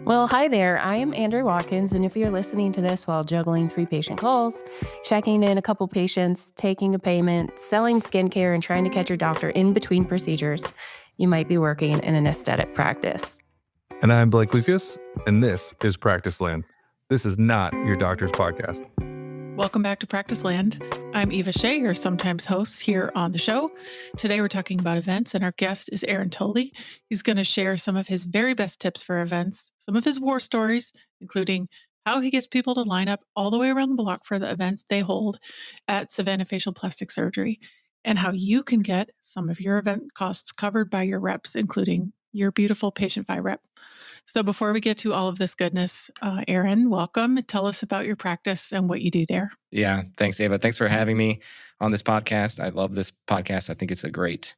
Well, hi there. I am Andrew Watkins, and if you're listening to this while juggling 3 patient calls, checking in a couple patients, taking a payment, selling skincare, and trying to catch your doctor in between procedures, you might be working in an aesthetic practice. And I'm Blake Lucas, and this is Practice Land. This is not your doctor's podcast. Welcome back to Practice Land. I'm Eva Sheie, your sometimes host here on the show. Today we're talking about events, and our guest is Aaron Toly. He's going to share some of his very best tips for events, some of his war stories, including how he gets people to line up all the way around the block for the events they hold at Savannah Facial Plastic Surgery, and how you can get some of your event costs covered by your reps, including your beautiful PatientFi rep. So before we get to all of this goodness, Aaron, welcome. Tell us about your practice and what you do there. Yeah, thanks, Eva. Thanks for having me on this podcast. I love this podcast. I think it's a great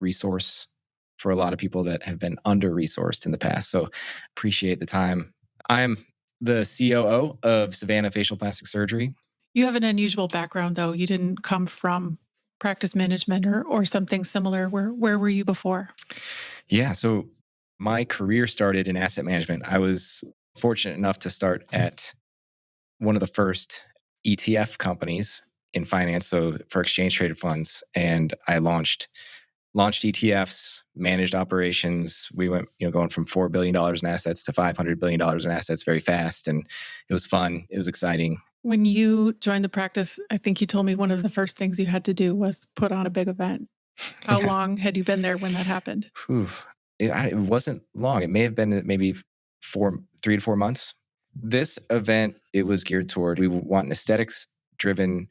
resource for a lot of people that have been under-resourced in the past. So appreciate the time. I'm the COO of Savannah Facial Plastic Surgery. You have an unusual background, though. You didn't come from practice management or something similar. Where were you before? Yeah, so my career started in asset management. I was fortunate enough to start at one of the first ETF companies in finance, so for exchange traded funds. And I launched ETFs, managed operations. We went, going from $4 billion in assets to $500 billion in assets very fast. And it was fun. It was exciting. When you joined the practice, I think you told me one of the first things you had to do was put on a big event. How long had you been there when that happened? It wasn't long. It may have been maybe 3 to 4 months. This event, it was geared toward, we want an aesthetics-driven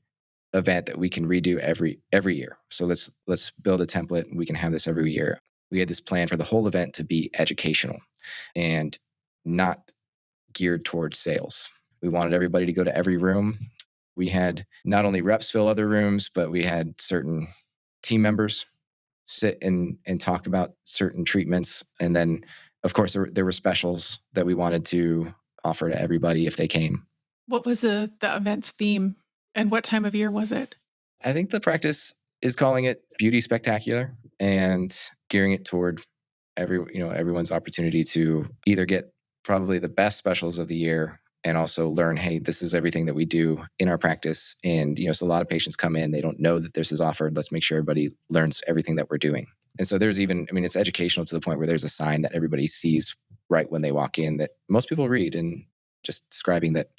event that we can redo every year. So let's build a template and we can have this every year. We had this plan for the whole event to be educational and not geared towards sales. We wanted everybody to go to every room. We had not only reps fill other rooms, but we had certain team members sit and talk about certain treatments. And then, of course, there were specials that we wanted to offer to everybody if they came. What was the event's theme, and what time of year was it? I think the practice is calling it Beauty Spectacular and gearing it toward everyone's opportunity to either get probably the best specials of the year and also learn, hey, this is everything that we do in our practice. And, so a lot of patients come in, they don't know that this is offered. Let's make sure everybody learns everything that we're doing. And so there's even, it's educational to the point where there's a sign that everybody sees right when they walk in that most people read, and just describing that.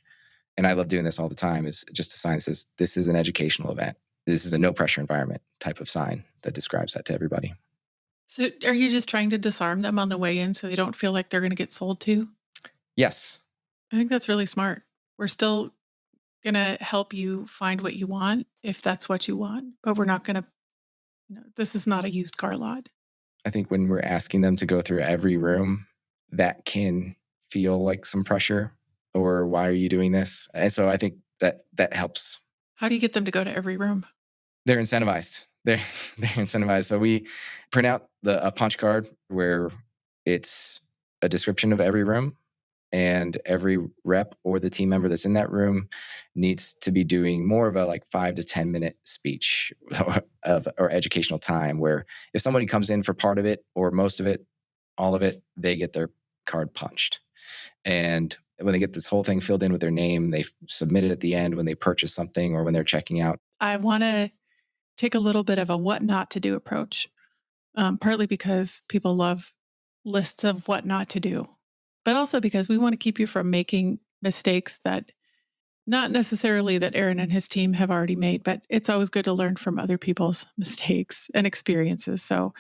And I love doing this all the time, is just a sign that says, this is an educational event. This is a no pressure environment type of sign that describes that to everybody. So are you just trying to disarm them on the way in so they don't feel like they're going to get sold to? Yes. I think that's really smart. We're still going to help you find what you want if that's what you want, but we're not going to, this is not a used car lot. I think when we're asking them to go through every room, that can feel like some pressure, or why are you doing this? And so I think that helps. How do you get them to go to every room? They're incentivized. They're incentivized. So we print out a punch card where it's a description of every room, and every rep or the team member that's in that room needs to be doing more of a 5 to 10 minute speech or educational time, where if somebody comes in for part of it or most of it, all of it, they get their card punched. And when they get this whole thing filled in with their name, they submit it at the end when they purchase something or when they're checking out. I want to take a little bit of a what not to do approach, partly because people love lists of what not to do, but also because we want to keep you from making mistakes that not necessarily that Aaron and his team have already made, but it's always good to learn from other people's mistakes and experiences. So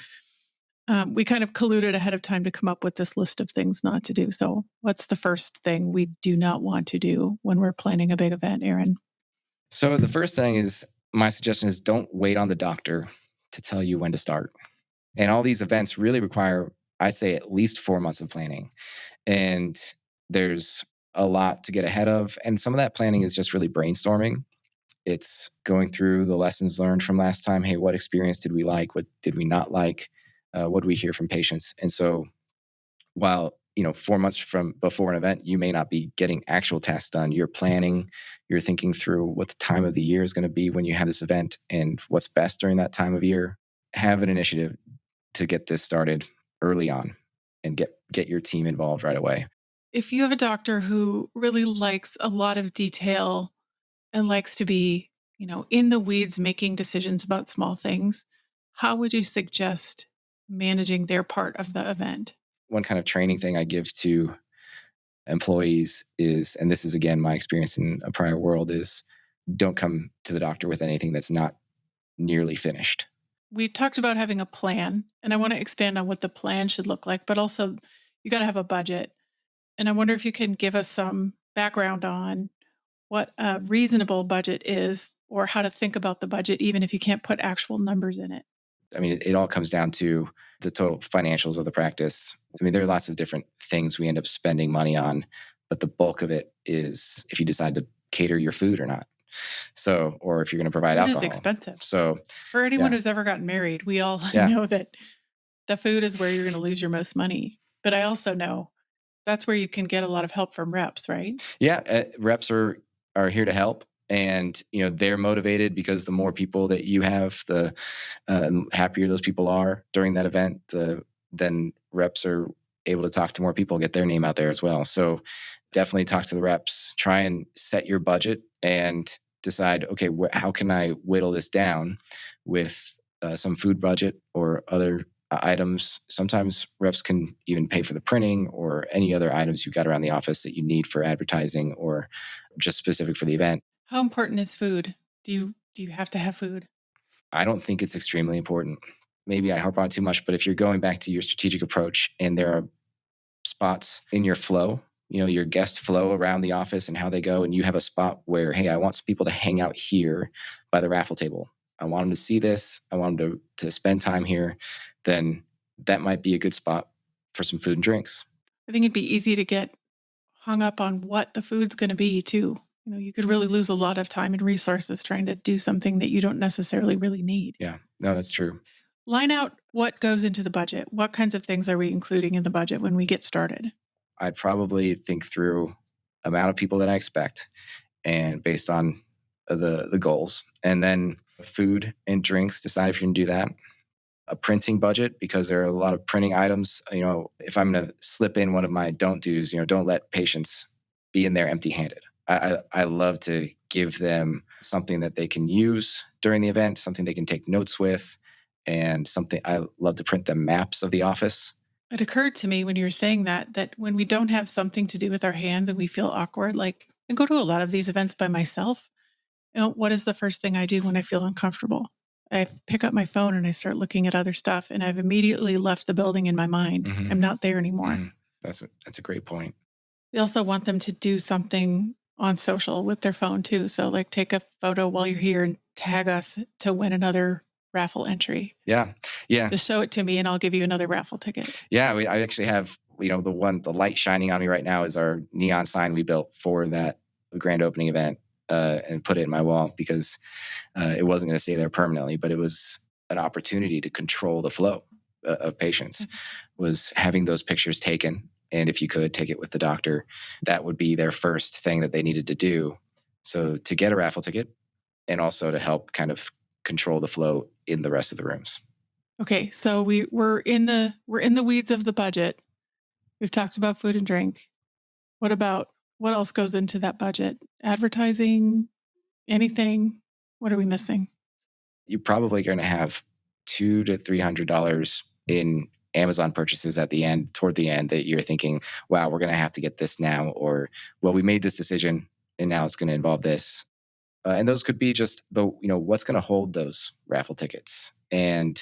we kind of colluded ahead of time to come up with this list of things not to do. So what's the first thing we do not want to do when we're planning a big event, Aaron? So the first thing is, my suggestion is, don't wait on the doctor to tell you when to start. And all these events really require, I say, at least 4 months of planning. And there's a lot to get ahead of. And some of that planning is just really brainstorming. It's going through the lessons learned from last time. Hey, what experience did we like? What did we not like? What do we hear from patients? And so while 4 months from before an event, you may not be getting actual tasks done. You're planning, you're thinking through what the time of the year is going to be when you have this event and what's best during that time of year. Have an initiative to get this started early on and get your team involved right away. If you have a doctor who really likes a lot of detail and likes to be, in the weeds making decisions about small things, how would you suggest managing their part of the event? One kind of training thing I give to employees is, and this is again my experience in a prior world, is don't come to the doctor with anything that's not nearly finished. We talked about having a plan, and I want to expand on what the plan should look like, but also you got to have a budget. And I wonder if you can give us some background on what a reasonable budget is or how to think about the budget, even if you can't put actual numbers in it. I mean, it all comes down to the total financials of the practice. I mean, there are lots of different things we end up spending money on, but the bulk of it is if you decide to cater your food or not. So, or if you're going to provide It alcohol. is expensive. So, For anyone yeah. who's ever gotten married, we all Yeah. know that the food is where you're going to lose your most money. But I also know that's where you can get a lot of help from reps, right? Yeah, reps are here to help, and they're motivated because the more people that you have, the happier those people are during that event. Then reps are able to talk to more people, get their name out there as well. So definitely talk to the reps. Try and set your budget and decide, okay, how can I whittle this down with some food budget or other items. Sometimes reps can even pay for the printing or any other items you've got around the office that you need for advertising or just specific for the event. How important is food? Do you have to have food? I don't think it's extremely important. Maybe I harp on it too much, but if you're going back to your strategic approach and there are spots in your flow, your guest flow around the office and how they go, and you have a spot where, hey, I want some people to hang out here by the raffle table. I want them to see this. I want them to spend time here. Then that might be a good spot for some food and drinks. I think it'd be easy to get hung up on what the food's going to be too. You could really lose a lot of time and resources trying to do something that you don't necessarily really need. Yeah, no, that's true. Line out what goes into the budget. What kinds of things are we including in the budget when we get started? I'd probably think through amount of people that I expect and based on the goals. And then food and drinks, decide if you're going to do that. A printing budget, because there are a lot of printing items. If I'm going to slip in one of my don't do's, don't let patients be in there empty handed. I love to give them something that they can use during the event, something they can take notes with, and something I love to print them maps of the office. It occurred to me when you were saying that when we don't have something to do with our hands and we feel awkward, like I go to a lot of these events by myself. What is the first thing I do when I feel uncomfortable? I pick up my phone and I start looking at other stuff, and I've immediately left the building in my mind. Mhm. I'm not there anymore. Mm, that's a great point. We also want them to do something on social with their phone too. So like take a photo while you're here and tag us to win another raffle entry. Yeah. Just show it to me and I'll give you another raffle ticket. Yeah, I actually have, the light shining on me right now is our neon sign we built for that grand opening event, and put it in my wall because it wasn't going to stay there permanently, but it was an opportunity to control the flow of patients. Was having those pictures taken, and if you could take it with the doctor, that would be their first thing that they needed to do. So to get a raffle ticket, and also to help kind of control the flow in the rest of the rooms. Okay, so we're in the weeds of the budget. We've talked about food and drink. What else goes into that budget? Advertising, anything? What are we missing? You're probably going to have $200 to $300 in Amazon purchases toward the end, that you're thinking, wow, we're going to have to get this now, or, well, we made this decision and now it's going to involve this. And those could be just what's going to hold those raffle tickets. And,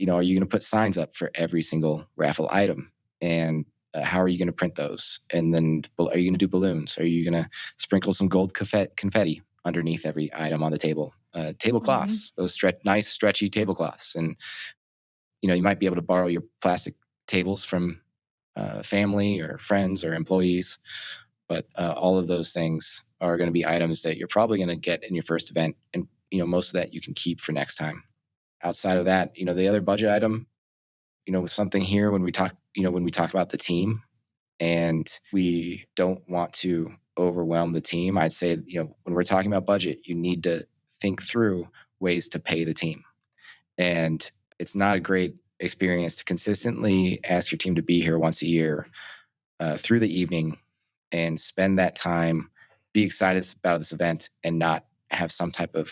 are you going to put signs up for every single raffle item? And how are you going to print those? And then are you going to do balloons? Are you going to sprinkle some gold confetti underneath every item on the table? Tablecloths, those nice stretchy tablecloths. And, you might be able to borrow your plastic tables from family or friends or employees. But all of those things are going to be items that you're probably going to get in your first event. And, most of that you can keep for next time. Outside of that, the other budget item, with something here when we talk about the team, and we don't want to overwhelm the team, I'd say, when we're talking about budget, you need to think through ways to pay the team. And it's not a great experience to consistently ask your team to be here once a year, through the evening and spend that time, be excited about this event and not have some type of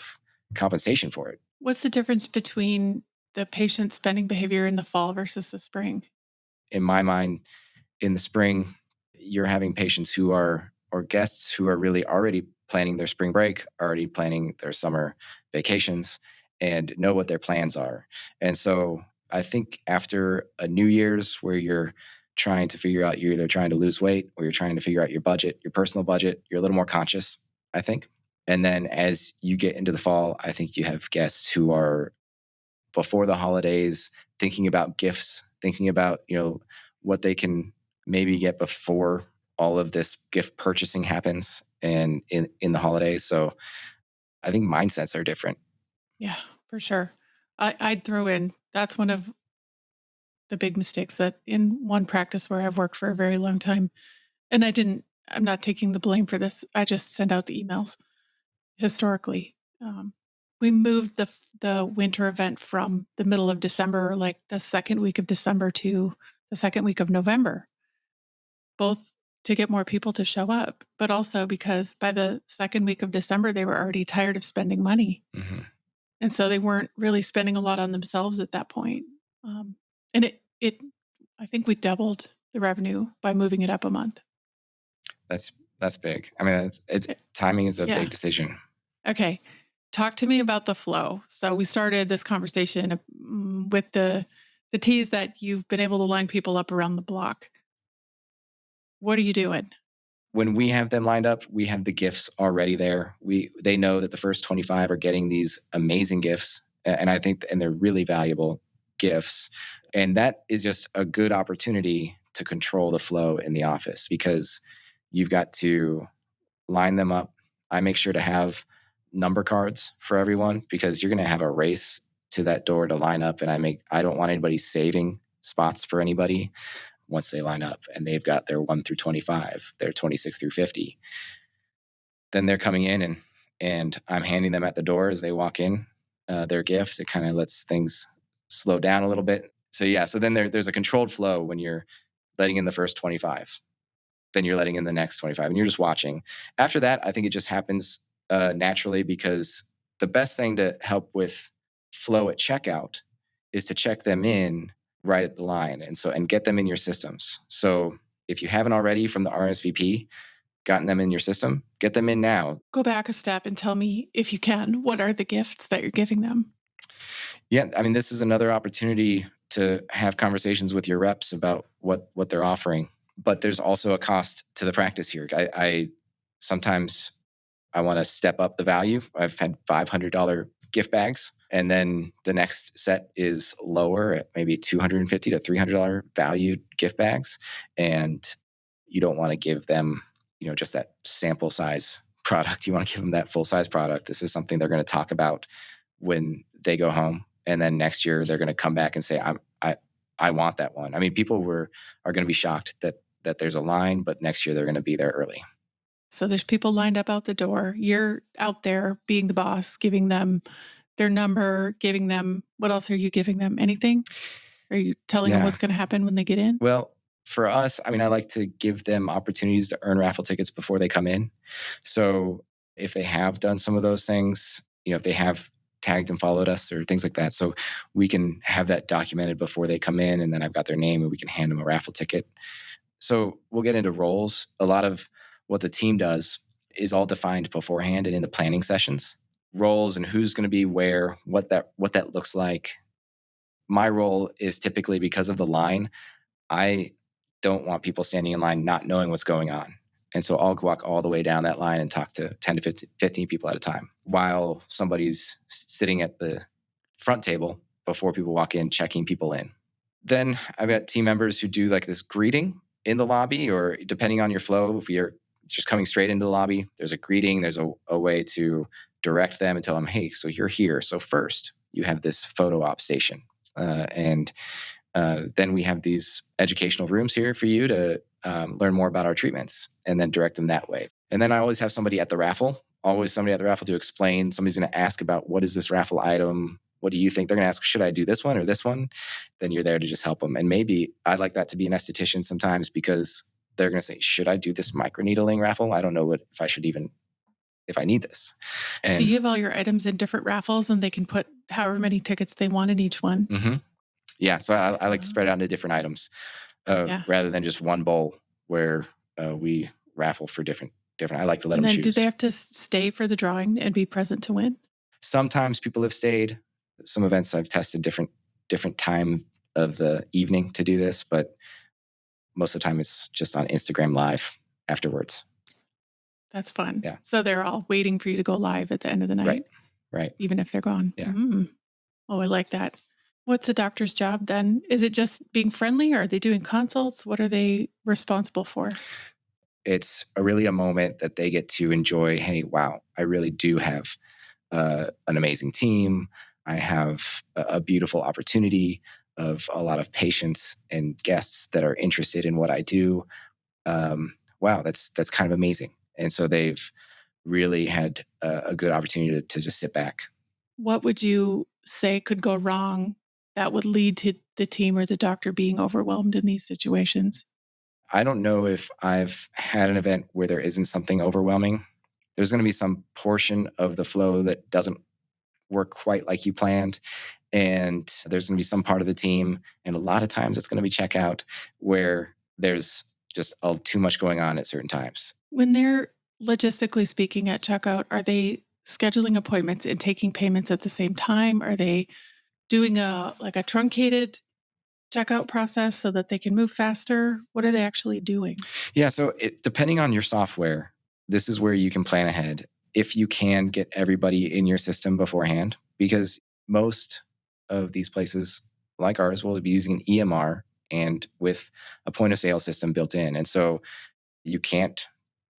compensation for it. What's the difference between the patient spending behavior in the fall versus the spring? In my mind, in the spring, you're having patients who are, or guests who are really already planning their spring break, already planning their summer vacations, and know what their plans are. And so I think after a New Year's where you're trying to figure out, you're either trying to lose weight or you're trying to figure out your budget, your personal budget, you're a little more conscious, I think. And then as you get into the fall, I think you have guests who are before the holidays thinking about gifts, thinking about, what they can maybe get before all of this gift purchasing happens and in the holidays. So I think mindsets are different. Yeah, for sure. I'd throw in that's one of the big mistakes that in one practice where I've worked for a very long time, and I'm not taking the blame for this. I just send out the emails. Historically, we moved the winter event from the middle of December, like the second week of December, to the second week of November, both to get more people to show up, but also because by the second week of December, they were already tired of spending money. Mhm. And so they weren't really spending a lot on themselves at that point. And I think we doubled the revenue by moving it up a month. That's big. I mean, it's timing is a Yeah. big decision. Okay. Talk to me about the flow. So we started this conversation with the tease that you've been able to line people up around the block. What are you doing? When we have them lined up, we have the gifts already there. They know that the first 25 are getting these amazing gifts, and I think and they're really valuable gifts. And that is just a good opportunity to control the flow in the office because you've got to line them up. I make sure to have number cards for everyone because you're going to have a race to that door to line up, and I don't want anybody saving spots for anybody once they line up and they've got their 1 through 25, their 26 through 50. Then they're coming in and I'm handing them at the door as they walk in their gift. It kind of lets things slow down a little bit. So then there's a controlled flow when you're letting in the first 25. Then you're letting in the next 25 and you're just watching. After that, I think it just happens naturally because the best thing to help with flow at checkout is to check them in right at the line and get them in your systems. So if you haven't already from the RSVP gotten them in your system, get them in now. Go back a step and tell me, if you can, what are the gifts that you're giving them? Yeah, I mean, this is another opportunity to have conversations with your reps about what they're offering. But there's also a cost to the practice here. I sometimes I want to step up the value. I've had $500 gift bags, and then the next set is lower at maybe $250 to $300 valued gift bags, and you don't want to give them, just that sample size product. You want to give them that full size product. This is something they're going to talk about when they go home, and then next year they're going to come back and say, I want that one. I mean, people are going to be shocked that there's a line, but next year they're going to be there early. So there's people lined up out the door. You're out there being the boss, giving them their number, giving them, what else are you giving them? Anything? Are you telling them Yeah. what's going to happen when they get in? Well, for us, I mean, I like to give them opportunities to earn raffle tickets before they come in. So if they have done some of those things, if they have tagged and followed us or things like that, so we can have that documented before they come in, and then I've got their name and we can hand them a raffle ticket. So we'll get into roles. A lot of what the team does is all defined beforehand and in the planning sessions. Roles and who's going to be where, what that looks like. My role is typically, because of the line, I don't want people standing in line not knowing what's going on. And so I'll walk all the way down that line and talk to 10 to 15 people at a time while somebody's sitting at the front table before people walk in, checking people in. Then I've got team members who do like this greeting in the lobby, or depending on your flow, if you're just coming straight into the lobby, there's a greeting, there's a way to direct them and tell them, hey, so you're here. So first you have this photo op station. And then we have these educational rooms here for you to learn more about our treatments, and then direct them that way. And then I always have somebody at the raffle to explain. Somebody's going to ask about, what is this raffle item? What do you think? They're going to ask, should I do this one or this one? Then you're there to just help them. And maybe I'd like that to be an esthetician sometimes, because they're going to say, should I do this microneedling raffle? I don't know if I need this. And so you have all your items in different raffles and they can put however many tickets they want in each one. Mm-hmm. Yeah. So I like to spread it out into different items rather than just one bowl where we raffle for different. I like to let them choose. Do they have to stay for the drawing and be present to win? Sometimes people have stayed. Some events I've tested different time of the evening to do this, but most of the time it's just on Instagram Live afterwards. That's fun. Yeah. So they're all waiting for you to go live at the end of the night. Right. Even if they're gone. Yeah. Oh, I like that. What's a doctor's job then? Is it just being friendly, or are they doing consults? What are they responsible for? It's really a moment that they get to enjoy. Hey, wow, I really do have an amazing team. I have a beautiful opportunity of a lot of patients and guests that are interested in what I do. Wow, that's kind of amazing. And so they've really had a good opportunity to just sit back. What would you say could go wrong that would lead to the team or the doctor being overwhelmed in these situations? I don't know if I've had an event where there isn't something overwhelming. There's going to be some portion of the flow that doesn't work quite like you planned. And there's going to be some part of the team, and a lot of times it's going to be checkout, where there's just too much going on at certain times. When they're logistically speaking at checkout, are they scheduling appointments and taking payments at the same time? Are they doing a truncated checkout process so that they can move faster? What are they actually doing? Yeah, so depending on your software, this is where you can plan ahead if you can get everybody in your system beforehand, because most of these places like ours will be using an EMR and with a point of sale system built in. And so you can't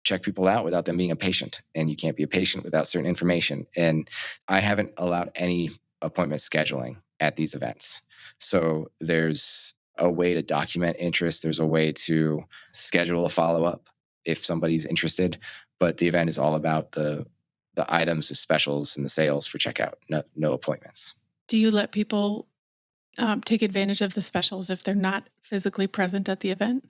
check people out without them being a patient, and you can't be a patient without certain information. And I haven't allowed any appointment scheduling at these events. So there's a way to document interest. There's a way to schedule a follow-up if somebody's interested. But the event is all about the items, the specials, and the sales for checkout, no appointments. Do you let people take advantage of the specials if they're not physically present at the event?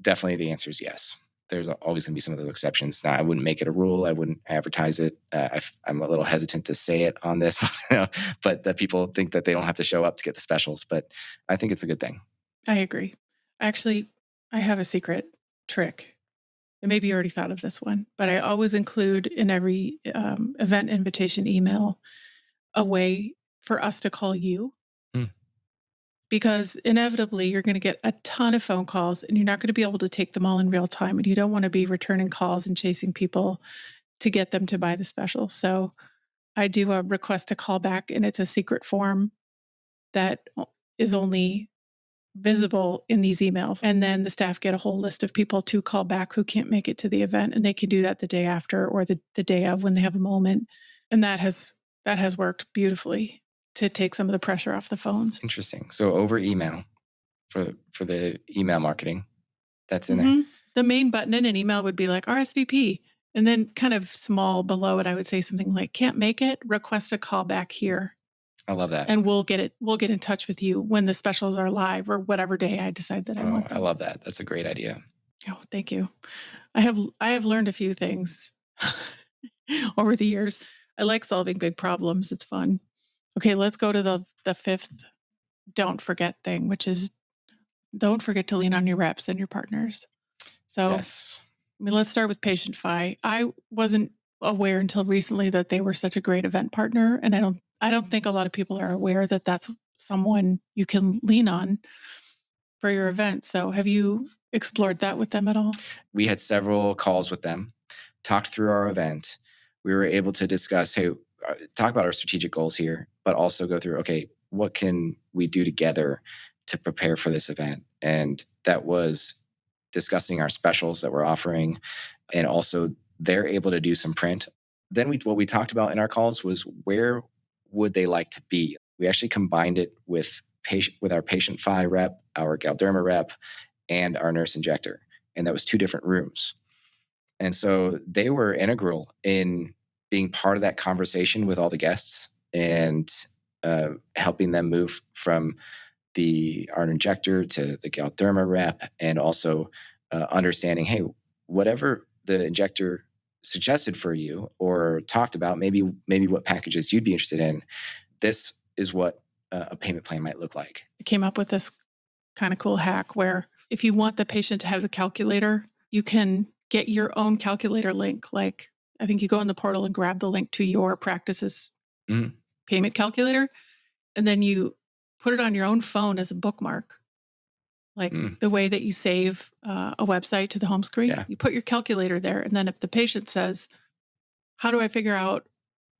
Definitely the answer is yes. There's always going to be some of those exceptions. Now, I wouldn't make it a rule. I wouldn't advertise it. I'm a little hesitant to say it on this, but that people think that they don't have to show up to get the specials. But I think it's a good thing. I agree. Actually, I have a secret trick. And maybe you already thought of this one, but I always include in every event invitation email a way for us to call you. Because inevitably you're going to get a ton of phone calls and you're not going to be able to take them all in real time. And you don't want to be returning calls and chasing people to get them to buy the special. So I do a request to call back, and it's a secret form that is only visible in these emails. And then the staff get a whole list of people to call back who can't make it to the event. And they can do that the day after or the day of when they have a moment. And that has worked beautifully to take some of the pressure off the phones. Interesting. So over email for the email marketing, that's in there. The main button in an email would be like RSVP. And then kind of small below it, I would say something like, can't make it, request a call back here. I love that. And we'll get in touch with you when the specials are live or whatever day I decide that I want them. I love that. That's a great idea. Oh, thank you. I have learned a few things over the years. I like solving big problems. It's fun. Okay, let's go to the fifth don't forget thing, which is don't forget to lean on your reps and your partners. So yes. Let's start with PatientFi. I wasn't aware until recently that they were such a great event partner. And I don't think a lot of people are aware that that's someone you can lean on for your event. So have you explored that with them at all? We had several calls with them, talked through our event. We were able to discuss, hey, talk about our strategic goals here, but also go through, okay, what can we do together to prepare for this event? And that was discussing our specials that we're offering. And also they're able to do some print. Then what we talked about in our calls was where would they like to be? We actually combined it with our PatientFi rep, our Galderma rep, and our nurse injector. And that was 2 different rooms. And so they were integral in being part of that conversation with all the guests and helping them move from our injector to the Galderma rep, and also understanding, hey, whatever the injector suggested for you or talked about, maybe what packages you'd be interested in, this is what a payment plan might look like. I came up with this kind of cool hack where if you want the patient to have the calculator, you can get your own calculator link. Like, I think you go in the portal and grab the link to your practice's payment calculator, and then you put it on your own phone as a bookmark. Like the way that you save a website to the home screen, you put your calculator there. And then if the patient says, how do I figure out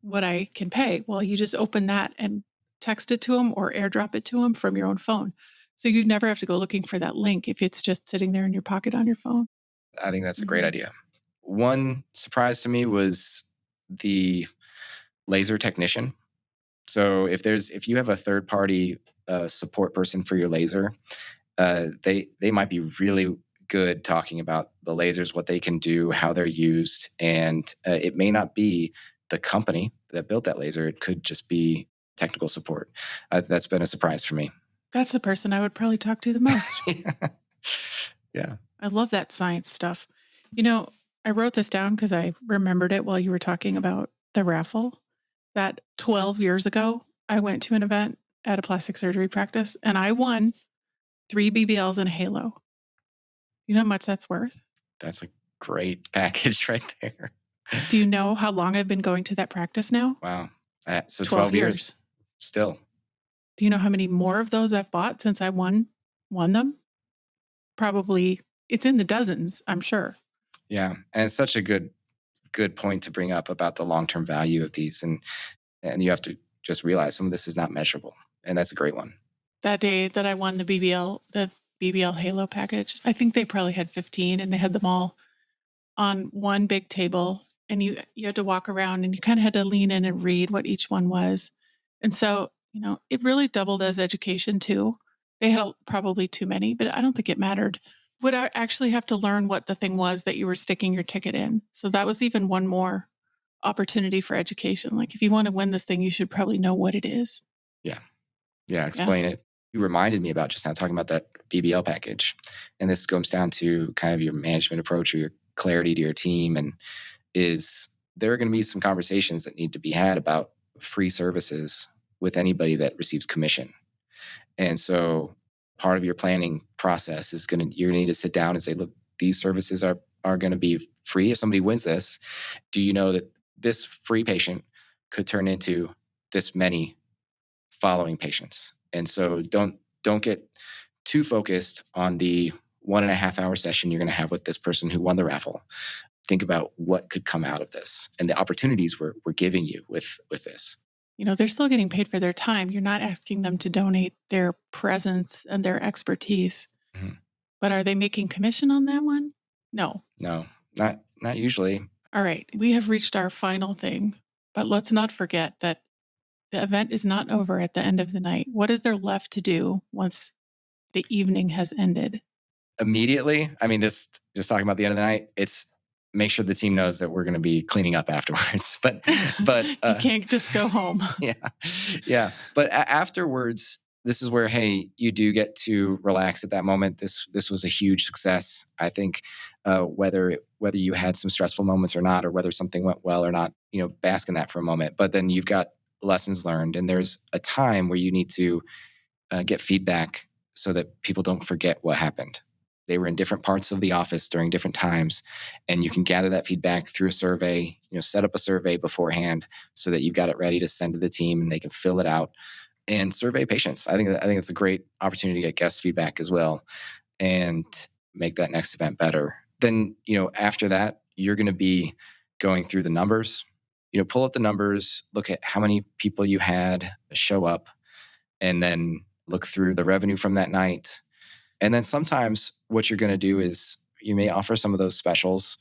what I can pay? Well, you just open that and text it to them or airdrop it to them from your own phone. So you never have to go looking for that link if it's just sitting there in your pocket on your phone. I think that's a great idea. One surprise to me was the laser technician. So if you have a third party support person for your laser, they might be really good talking about the lasers, what they can do, how they're used, and it may not be the company that built that laser. It could just be technical support. That's been a surprise for me. That's the person I would probably talk to the most. Yeah. I love that science stuff. I wrote this down because I remembered it while you were talking about the raffle. That 12 years ago, I went to an event at a plastic surgery practice and I won 3 BBLs and a halo. You know how much that's worth? That's a great package right there. Do you know how long I've been going to that practice now? Wow. So 12 years still. Do you know how many more of those I've bought since I won them? Probably, it's in the dozens, I'm sure. Yeah. And it's such a good point to bring up about the long-term value of these. And you have to just realize some of this is not measurable. And that's a great one. That day that I won the BBL Halo package, I think they probably had 15 and they had them all on one big table. And you had to walk around and you kind of had to lean in and read what each one was. And so, it really doubled as education too. They had probably too many, but I don't think it mattered. Would I actually have to learn what the thing was that you were sticking your ticket in? So that was even one more opportunity for education. Like, if you want to win this thing, you should probably know what it is. Yeah, explain it. You reminded me about just now talking about that BBL package. And this comes down to kind of your management approach or your clarity to your team. And there are going to be some conversations that need to be had about free services with anybody that receives commission. And so part of your planning process is you're going to need to sit down and say, look, these services are going to be free. If somebody wins this, do you know that this free patient could turn into this many following patients? And so don't get too focused on the 1.5 hour session you're going to have with this person who won the raffle. Think about what could come out of this and the opportunities we're giving you with this. They're still getting paid for their time. You're not asking them to donate their presence and their expertise. Mm-hmm. But are they making commission on that one? No, not usually. All right. We have reached our final thing, but let's not forget that the event is not over at the end of the night. What is there left to do once the evening has ended? Immediately, I mean, just talking about the end of the night, it's make sure the team knows that we're going to be cleaning up afterwards. But you can't just go home. Yeah. But afterwards, this is where, hey, you do get to relax at that moment. This was a huge success. I think whether you had some stressful moments or not, or whether something went well or not, bask in that for a moment. But then you've got lessons learned, and there's a time where you need to get feedback so that people don't forget what happened. They were in different parts of the office during different times, and you can gather that feedback through a survey. Set up a survey beforehand so that you've got it ready to send to the team, and they can fill it out and survey patients. I think it's a great opportunity to get guest feedback as well, and make that next event better. Then after that, you're going to be going through the numbers. Pull up the numbers, look at how many people you had show up, and then look through the revenue from that night. And then sometimes what you're going to do is you may offer some of those specials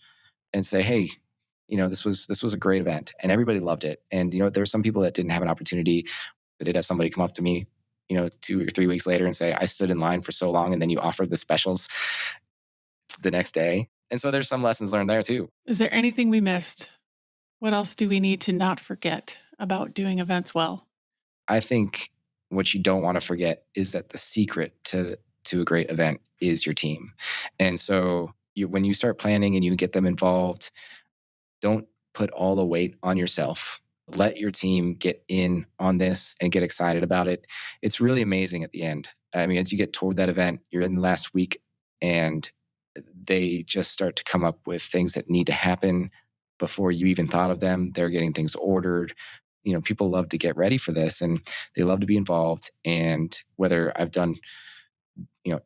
and say, hey, this was a great event and everybody loved it. And, there were some people that didn't have an opportunity. That did have somebody come up to me, 2 or 3 weeks later and say, I stood in line for so long. And then you offered the specials the next day. And so there's some lessons learned there too. Is there anything we missed? What else do we need to not forget about doing events well? I think what you don't want to forget is that the secret to a great event is your team. And so when you start planning and you get them involved, don't put all the weight on yourself. Let your team get in on this and get excited about it. It's really amazing at the end. I mean, as you get toward that event, you're in the last week and they just start to come up with things that need to happen before you even thought of them. They're getting things ordered. People love to get ready for this and they love to be involved. And whether I've done,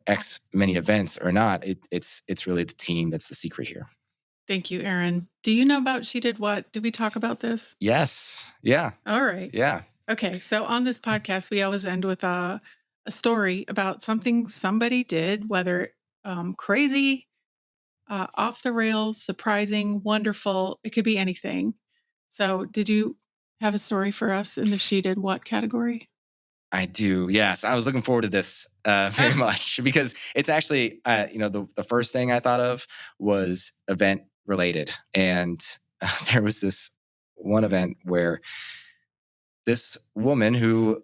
X many events or not, it's really the team that's the secret here. Thank you, Aaron. Do you know about She Did What? Did we talk about this? Yes. Yeah. All right. Yeah. Okay. So on this podcast, we always end with a story about something somebody did, whether crazy, off the rails, surprising, wonderful. It could be anything. So did you have a story for us in the She Did What category? I do. Yes. I was looking forward to this very much because it's actually, the first thing I thought of was event related. And there was this one event where this woman who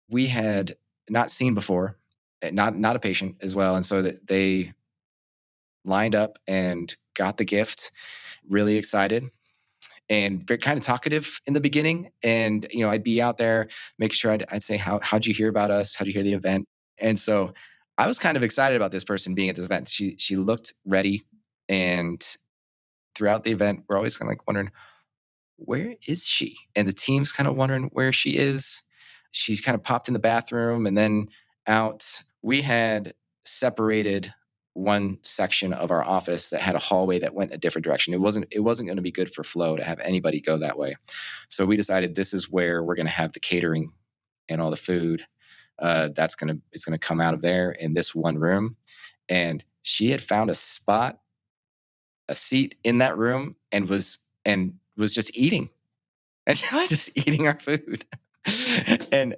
we had not seen before, not a patient as well. And so that they lined up and got the gift, really excited and very kind of talkative in the beginning. And, I'd be out there, make sure I'd say, how'd you hear about us? How'd you hear the event? And so I was kind of excited about this person being at this event. She looked ready. And throughout the event, we're always kind of like wondering, where is she? And the team's kind of wondering where she is. She's kind of popped in the bathroom and then out. We had separated one section of our office that had a hallway that went a different direction. It wasn't going to be good for flow to have anybody go that way. So we decided this is where we're going to have the catering and all the food. It's going to come out of there in this one room. And she had found a seat in that room and was just eating. And she was just eating our food and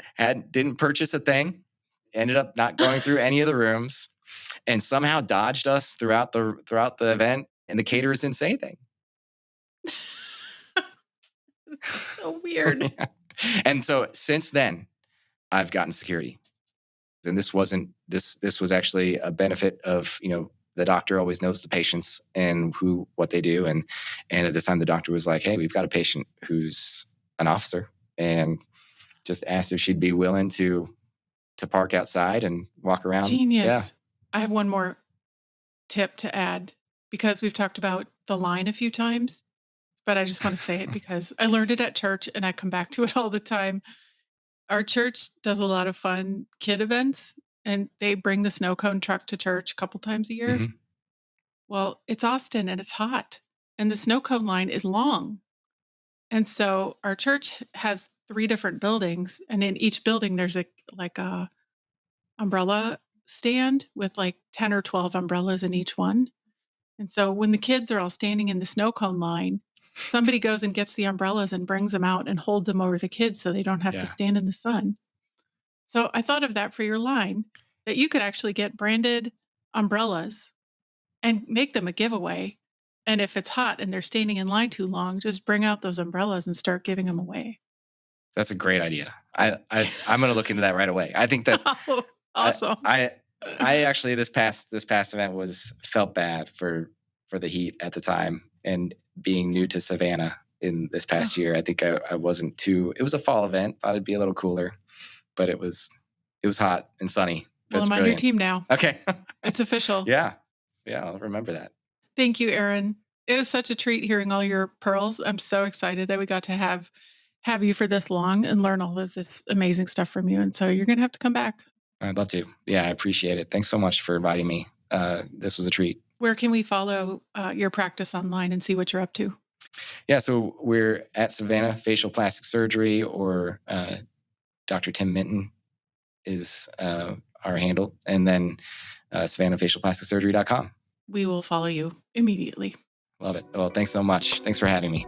didn't purchase a thing, ended up not going through any of the rooms and somehow dodged us throughout the event. And the caterers didn't say anything. So weird. Yeah. And so since then, I've gotten security. And this was actually a benefit of, the doctor always knows the patients and what they do. And at this time, the doctor was like, hey, we've got a patient who's an officer, and just asked if she'd be willing to park outside and walk around. Genius. Yeah. I have one more tip to add because we've talked about the line a few times, but I just want to say it because I learned it at church and I come back to it all the time. Our church does a lot of fun kid events and they bring the snow cone truck to church a couple times a year. Mhm. Well, it's Austin and it's hot and the snow cone line is long. And so our church has 3 different buildings and in each building there's a umbrella stand with like 10 or 12 umbrellas in each one. And so when the kids are all standing in the snow cone line, somebody goes and gets the umbrellas and brings them out and holds them over the kids so they don't have Yeah. to stand in the sun. So I thought of that for your line, that you could actually get branded umbrellas and make them a giveaway. And if it's hot and they're standing in line too long, just bring out those umbrellas and start giving them away. That's a great idea. I'm going to look into that right away. I think that Oh, awesome. I actually this past event felt bad for the heat at the time, and being new to Savannah in this past year, I think I wasn't too. It was a fall event. Thought it'd be a little cooler, but it was hot and sunny. Well, I'm on your team now. Okay, It's official. yeah, I'll remember that. Thank you, Aaron. It was such a treat hearing all your pearls. I'm so excited that we got to have you for this long and learn all of this amazing stuff from you. And so you're going to have to come back. I'd love to. Yeah, I appreciate it. Thanks so much for inviting me. This was a treat. Where can we follow your practice online and see what you're up to? Yeah, so we're at Savannah Facial Plastic Surgery, or Dr. Tim Minton is our handle, and then SavannahFacialPlasticSurgery.com. We will follow you immediately. Love it. Well, thanks so much. Thanks for having me.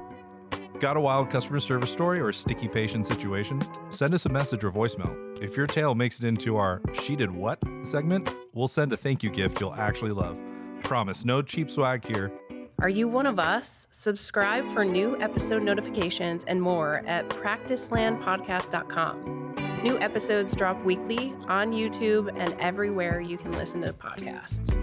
Got a wild customer service story or a sticky patient situation? Send us a message or voicemail. If your tale makes it into our She Did What segment, we'll send a thank you gift you'll actually love. Promise, no cheap swag here. Are you one of us? Subscribe for new episode notifications and more at practicelandpodcast.com. New episodes drop weekly on YouTube and everywhere you can listen to podcasts.